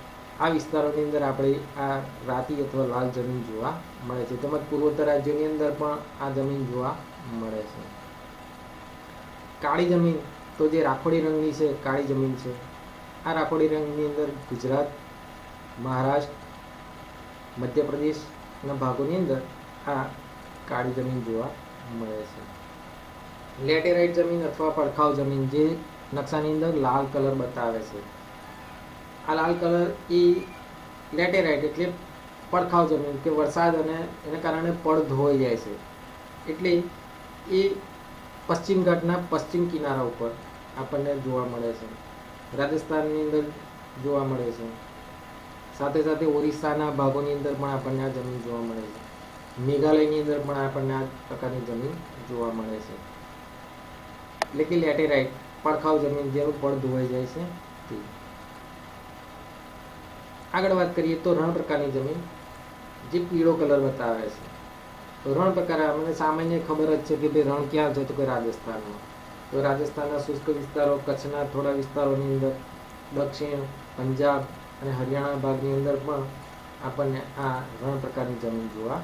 આ વિસ્તારોની અંદર આપણે આ રાતી અથવા લાલ જમીન જોવા મળે છે. તેમજ પૂર્વોત્તર રાજ્યોની અંદર પણ આ જમીન જોવા મળે છે. કાળી જમીન તો જે રાખોડી રંગની છે, કાળી જમીન છે. આ રાખોડી રંગની અંદર ગુજરાત, મહારાષ્ટ્ર, મધ્યપ્રદેશના ભાગોની અંદર આ કાળી જમીન જોવા મળે છે. લેટેરાઇટ જમીન અથવા પડખાવ જમીન જે નકશાની અંદર લાલ કલર બતાવે છે, આ લાલ કલર એ લેટેરાઇટ એટલે પડખાવ જમીન કે વરસાદ અને એને કારણે પડ ધોવાઈ જાય છે. એટલે એ પશ્ચિમ ઘાટના પશ્ચિમ કિનારા ઉપર આપણને જોવા મળે છે. રાજસ્થાનની અંદર જોવા મળે છે. સાથે સાથે ઓરિસ્સાના ભાગોની અંદર પણ આપણને આ જમીન જોવા મળે છે. મેઘાલયની અંદર પણ આપણને આ પ્રકારની જમીન જોવા મળે છે. એટલે કે લેટેરાઇટ પડખાવ જમીન જેનું પડ ધોવાઈ જાય છે તે. આગળ વાત કરીએ તો રણ પ્રકારની જમીન જે પીળો કલર બતાવે છે. તો રણ પ્રકાર અમને સામાન્ય ખબર જ છે કે ભાઈ રણ ક્યાં છે તો કે રાજસ્થાનમાં. તો રાજસ્થાનના શુષ્ક વિસ્તારો, કચ્છના થોડા વિસ્તારોની અંદર, દક્ષિણ પંજાબ અને હરિયાણા ભાગની અંદર પણ આપણને આ રણ પ્રકારની જમીન જોવા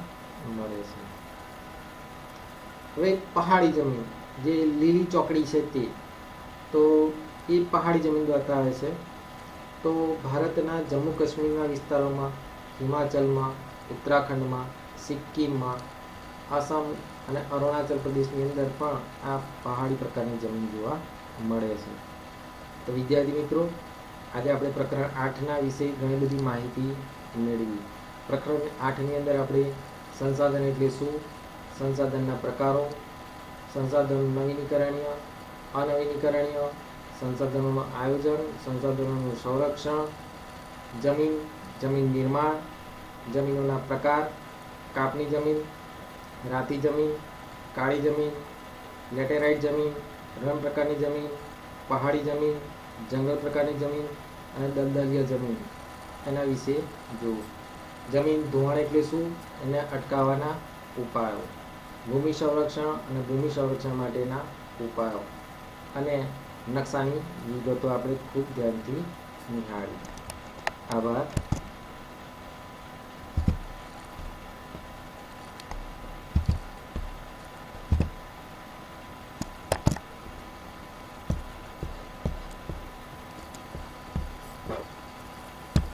મળે છે. હવે પહાડી જમીન જે લીલી ચોકડી છે તે, તો એ પહાડી જમીન બતાવે છે. તો ભારતના જમ્મુ કાશ્મીરના વિસ્તારોમાં, હિમાચલમાં, ઉત્તરાખંડમાં, સિક્કિમમાં, આસામ અને અરુણાચલ પ્રદેશની અંદર પણ આ પહાડી પ્રકારની જમીન જોવા મળે છે. તો વિદ્યાર્થી મિત્રો, આજે આપણે પ્રકરણ 8ના વિશે ઘણી બધી માહિતી મેળવી. પ્રકરણ 8ની અંદર આપણે સંસાધન એટલે શું, સંસાધનના પ્રકારો, સંસાધન નવીનીકરણીય, અનવીનીકરણીય, સંસાધનોનું આયોજન, સંસાધનોનું સંરક્ષણ, જમીન નિર્માણ, જમીનોના પ્રકાર, કાપની જમીન, રાતી જમીન, કાળી જમીન, લેટેરાઇટ જમીન, રણ પ્રકારની જમીન, પહાડી જમીન, જંગલ પ્રકારની જમીન અને દલદલીય જમીન, એના વિશે જોવું. જમીન ધોવાણ એટલે શું, એને અટકાવવાના ઉપાયો, ભૂમિ સંરક્ષણ અને ભૂમિ સંરક્ષણ માટેના ઉપાયો અને નકશાની વિગતો આપણે ખૂબ ધ્યાનથી નિહાળી. આભાર.